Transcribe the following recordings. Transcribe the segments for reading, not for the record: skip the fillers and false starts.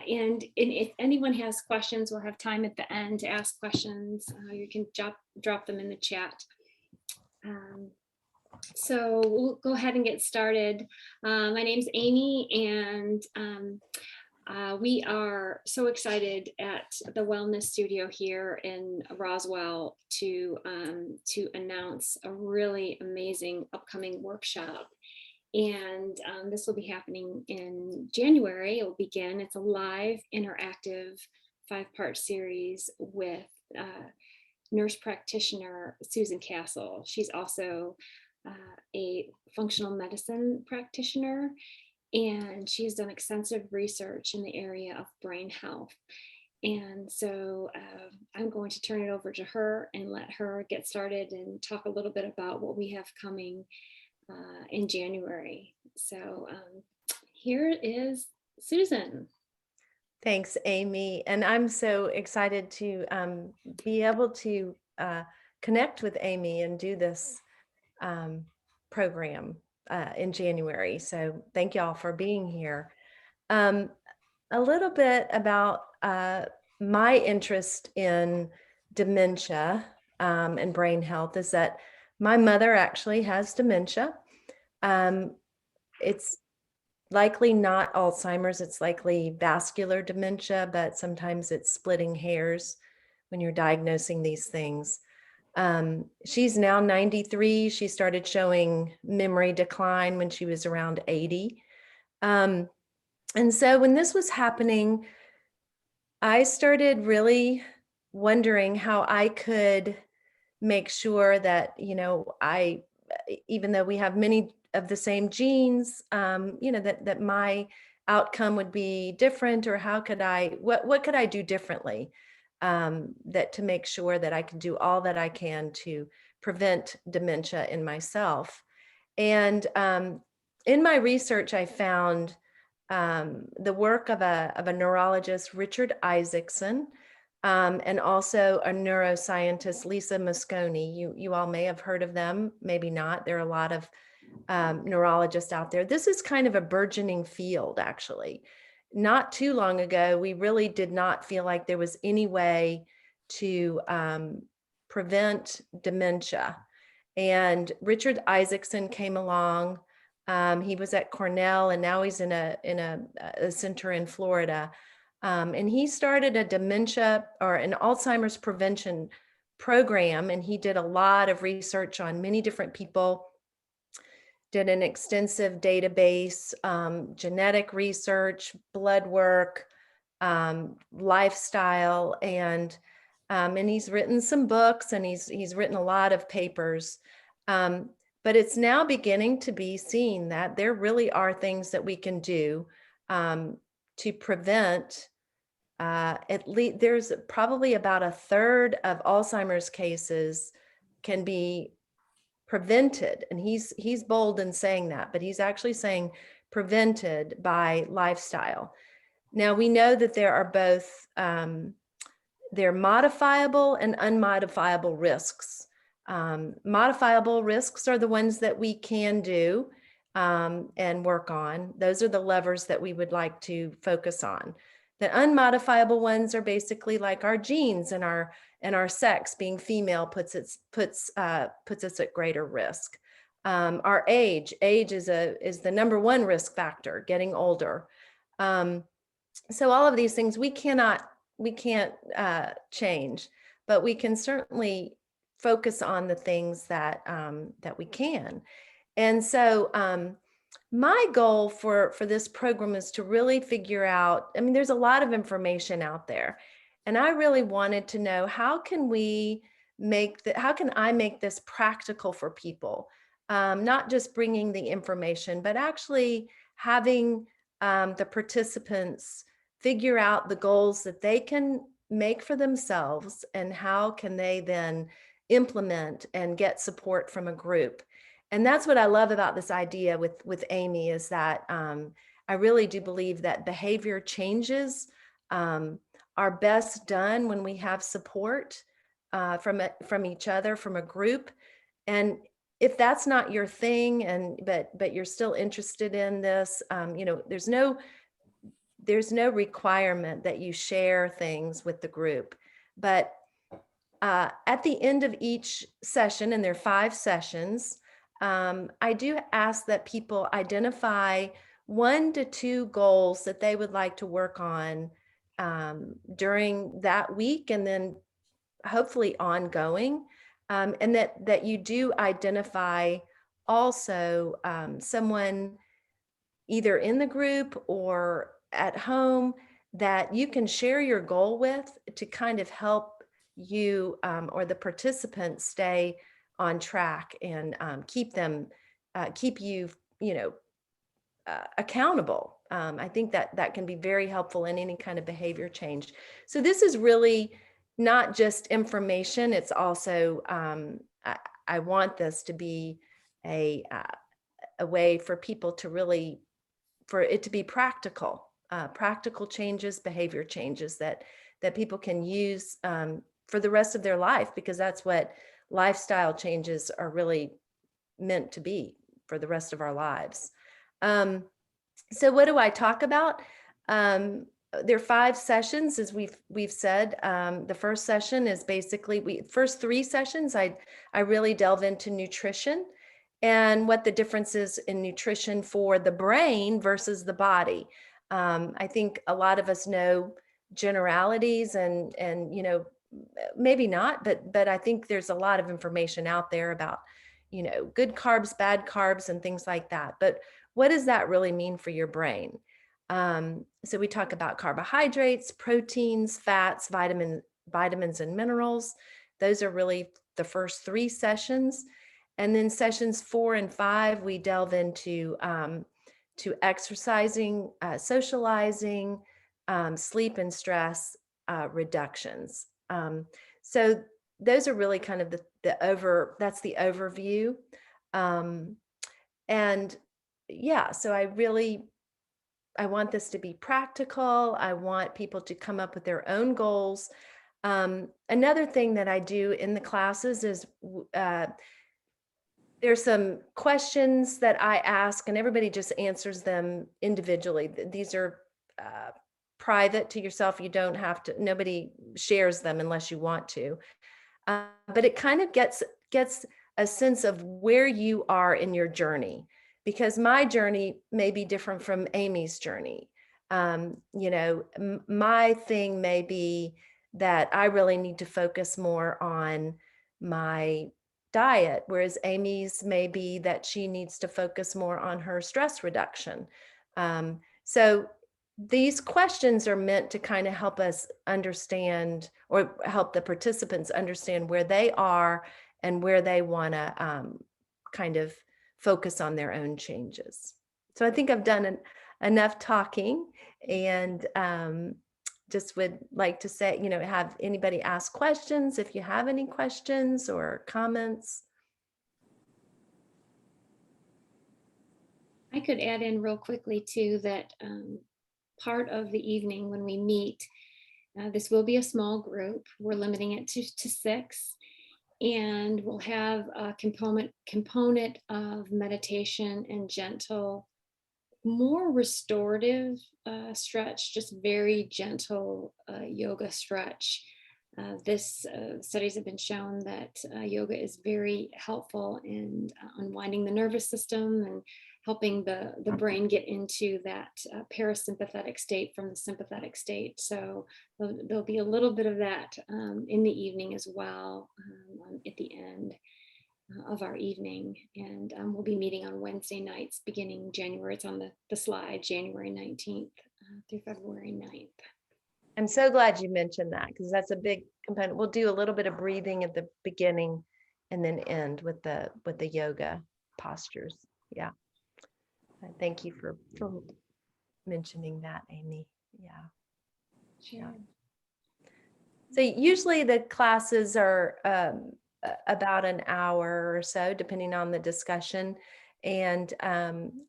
and if anyone has questions, we'll have time at the end to ask questions. You can drop them in the chat. So we'll go ahead and get started. My name's Amy, and we are so excited at the Wellness Studio here in Roswell to announce a really amazing upcoming workshop. And this will be happening in January. It will begin. It's a live, interactive 5-part series with nurse practitioner Susan Castle. She's also a functional medicine practitioner, and she's done extensive research in the area of brain health. And so I'm going to turn it over to her and let her get started and talk a little bit about what we have coming in January. So here is Susan. Thanks, Amy. And I'm so excited to be able to connect with Amy and do this program in January. So thank y'all for being here. A little bit about my interest in dementia and brain health is that my mother actually has dementia. It's likely not Alzheimer's, it's likely vascular dementia, but sometimes it's splitting hairs when you're diagnosing these things. She's now 93. She started showing memory decline when she was around 80. And so when this was happening, I started really wondering how I could make sure that, even though we have many of the same genes, that my outcome would be different, or what could I do differently that to make sure that I can do all that I can to prevent dementia in myself. And in my research, I found the work of a neurologist, Richard Isaacson, and also a neuroscientist, Lisa Mosconi. You all may have heard of them, maybe not. There are a lot of neurologists out there. This is kind of a burgeoning field, actually. Not too long ago, we really did not feel like there was any way to prevent dementia. And Richard Isaacson came along. He was at Cornell, and now he's in a center in Florida. And he started a dementia or an Alzheimer's prevention program, and he did a lot of research on many different people, did an extensive database, genetic research, blood work, lifestyle, and he's written some books, and he's written a lot of papers. But it's now beginning to be seen that there really are things that we can do to prevent. At least there's probably about 1/3 of Alzheimer's cases can be prevented, and he's bold in saying that, but he's actually saying prevented by lifestyle. Now we know that there are both they're modifiable and unmodifiable risks. Modifiable risks are the ones that we can do and work on. Those are the levers that we would like to focus on. The unmodifiable ones are basically like our genes and our sex. Being female puts us at greater risk. Our age is the #1 risk factor, getting older. So all of these things we can't change, but we can certainly focus on the things that we can. And so my goal for this program is to really figure out, there's a lot of information out there, and I really wanted to know how can I make this practical for people? Not just bringing the information, but actually having the participants figure out the goals that they can make for themselves, and how can they then implement and get support from a group. And that's what I love about this idea with Amy, is that I really do believe that behavior changes are best done when we have support from each other, from a group. And if that's not your thing, but you're still interested in this, there's no there's no requirement that you share things with the group, but at the end of each session, and there are 5 sessions, I do ask that people identify 1 to 2 goals that they would like to work on during that week, and then hopefully ongoing, and that you do identify also someone either in the group or at home that you can share your goal with to kind of help you or the participants stay on track and keep you, accountable. I think that can be very helpful in any kind of behavior change. So this is really not just information. It's also, I want this to be a way for people to really, for it to be practical changes, behavior changes that people can use for the rest of their life, because that's what lifestyle changes are really meant to be for the rest of our lives. So what do I talk about? There are 5 sessions, as we've said. The first session is basically first 3 sessions. I really delve into nutrition and what the difference is in nutrition for the brain versus the body. I think a lot of us know generalities and maybe not, but I think there's a lot of information out there about good carbs, bad carbs, and things like that. But what does that really mean for your brain? So we talk about carbohydrates, proteins, fats, vitamins and minerals. Those are really the first 3 sessions. And then sessions 4 and 5, we delve into to exercising, socializing, sleep and stress reductions. So those are really kind of that's the overview. And yeah, so I want this to be practical. I want people to come up with their own goals. Another thing that I do in the classes is there's some questions that I ask, and everybody just answers them individually. These are private to yourself. You don't have to, nobody shares them unless you want to. But it kind of gets a sense of where you are in your journey, because my journey may be different from Amy's journey. My thing may be that I really need to focus more on my diet, whereas Amy's may be that she needs to focus more on her stress reduction. So these questions are meant to kind of help us understand, or help the participants understand where they are and where they want to kind of focus on their own changes. So I think I've done enough talking, and just would like to say, have anybody ask questions if you have any questions or comments. I could add in real quickly too that part of the evening when we meet, this will be a small group. We're limiting it to 6, and we'll have a component of meditation and gentle, more restorative stretch, just very gentle yoga stretch. This studies have been shown that yoga is very helpful in unwinding the nervous system and helping the brain get into that parasympathetic state from the sympathetic state. So there'll be a little bit of that in the evening as well, at the end of our evening. And we'll be meeting on Wednesday nights beginning January. It's on the slide, January 19th through February 9th. I'm so glad you mentioned that, because that's a big component. We'll do a little bit of breathing at the beginning and then end with the yoga postures. Yeah. Thank you for mentioning that, Amy. Yeah. Sure. Yeah. So usually the classes are about an hour or so, depending on the discussion. And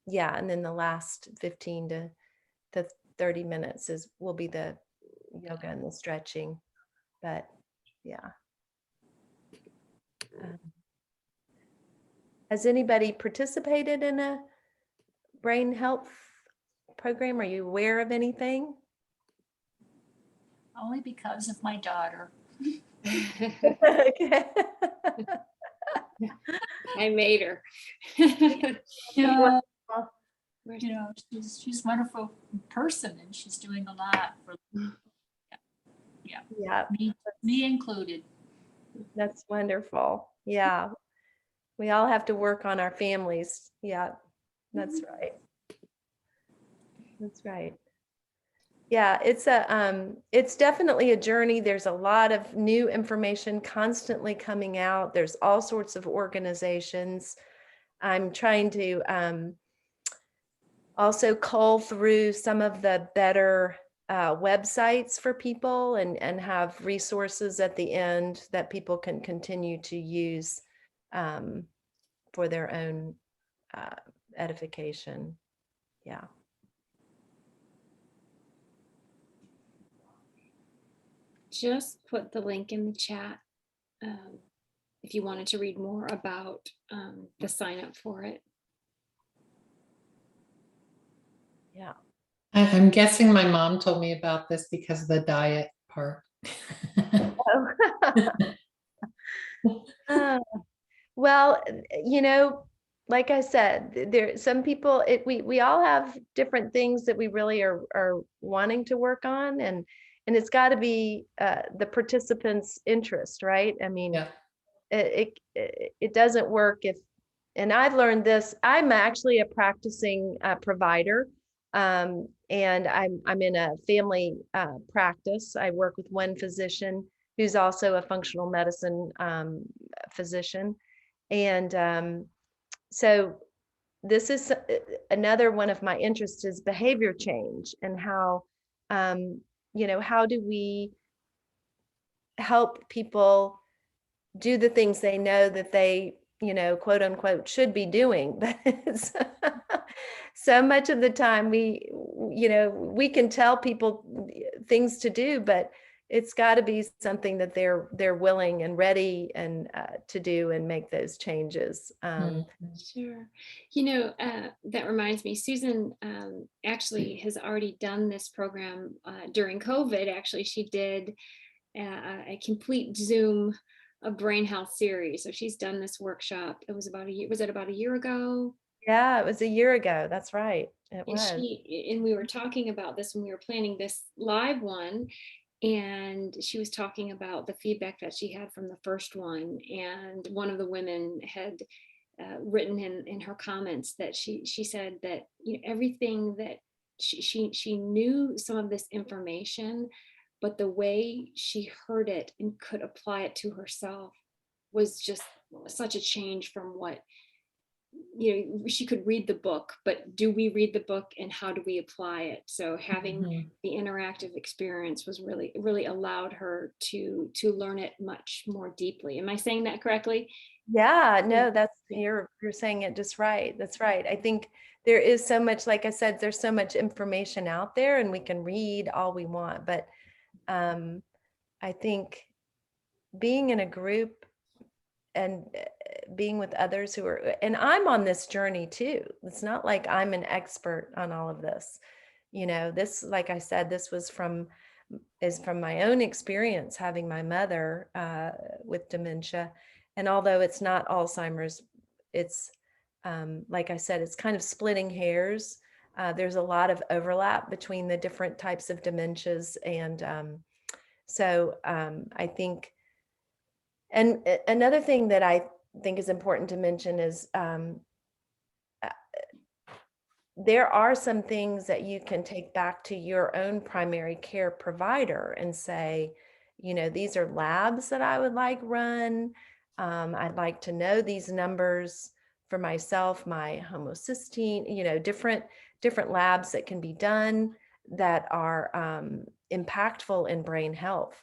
yeah, and then the last 15 to 30 minutes will be the yoga and the stretching. But yeah. Has anybody participated in a brain health program? Are you aware of anything? Only because of my daughter. Okay. I made her. Yeah, Where's- you know, she's a wonderful person, and she's doing a lot for Yeah, me included. that's wonderful. Yeah. We all have to work on our families. Yeah, that's right. That's right. Yeah, it's definitely a journey. There's a lot of new information constantly coming out. There's all sorts of organizations. I'm trying to also cull through some of the better websites for people and have resources at the end that people can continue to use for their own edification. Yeah. Just put the link in the chat if you wanted to read more about the sign up for it. Yeah. I'm guessing my mom told me about this because of the diet part. Oh. Well, like I said, there some people we all have different things that we really are wanting to work on, and it's got to be the participants' interest, right? I mean, Yeah. it doesn't work if, and I've learned this. I'm actually a practicing provider, and I'm in a family practice. I work with one physician who's also a functional medicine physician. And so this is another one of my interests is behavior change and how, how do we help people do the things they know that they, quote unquote, should be doing. But it's so much of the time we can tell people things to do, but it's got to be something that they're willing and ready and to do and make those changes. Sure. That reminds me, Susan actually has already done this program during COVID. Actually, she did a complete Zoom brain health series. So she's done this workshop. It was about a year. Was it about a year ago? Yeah, it was a year ago. That's right. It was. And we were talking about this when we were planning this live one. And she was talking about the feedback that she had from the first one. And one of the women had written in her comments that she said that everything that she knew some of this information, but the way she heard it and could apply it to herself was just such a change from what she could read the book, but do we read the book and how do we apply it? So having the interactive experience was really allowed her to learn it much more deeply. Am I saying that correctly? Yeah, no, you're saying it just right. That's right. I think there is so much, like I said, there's so much information out there and we can read all we want, but I think being in a group and being with others who are, and I'm on this journey too. It's not like I'm an expert on all of this. This, like I said, this is from my own experience having my mother with dementia. And although it's not Alzheimer's, it's like I said, it's kind of splitting hairs. There's a lot of overlap between the different types of dementias. And so I think, and another thing that I think is important to mention is there are some things that you can take back to your own primary care provider and say, these are labs that I would like run. I'd like to know these numbers for myself, my homocysteine, different labs that can be done that are impactful in brain health.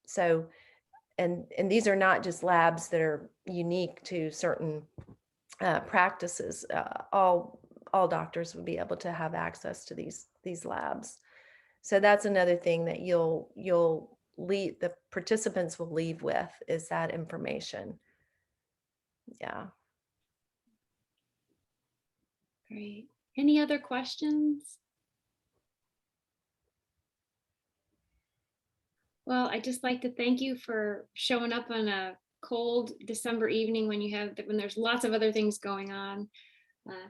So, and these are not just labs that are unique to certain practices. All doctors would be able to have access to these labs. So that's another thing that you'll leave, the participants will leave with, is that information. Yeah. Great. Any other questions? Well, I'd just like to thank you for showing up on a cold December evening when there's lots of other things going on.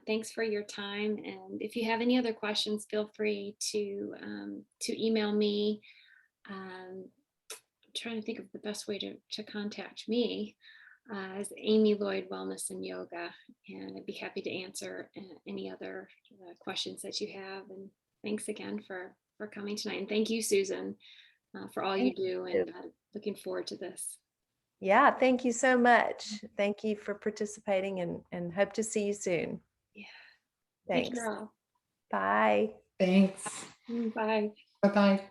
Thanks for your time. And if you have any other questions, feel free to email me. I'm trying to think of the best way to contact me as Amy Lloyd Wellness and Yoga. And I'd be happy to answer any other questions that you have. And thanks again for coming tonight. And thank you, Susan, for all you do, and looking forward to this. Yeah, thank you so much. Thank you for participating and hope to see you soon. Yeah. Thanks. Take care all. Bye. Thanks. Bye. Bye-bye.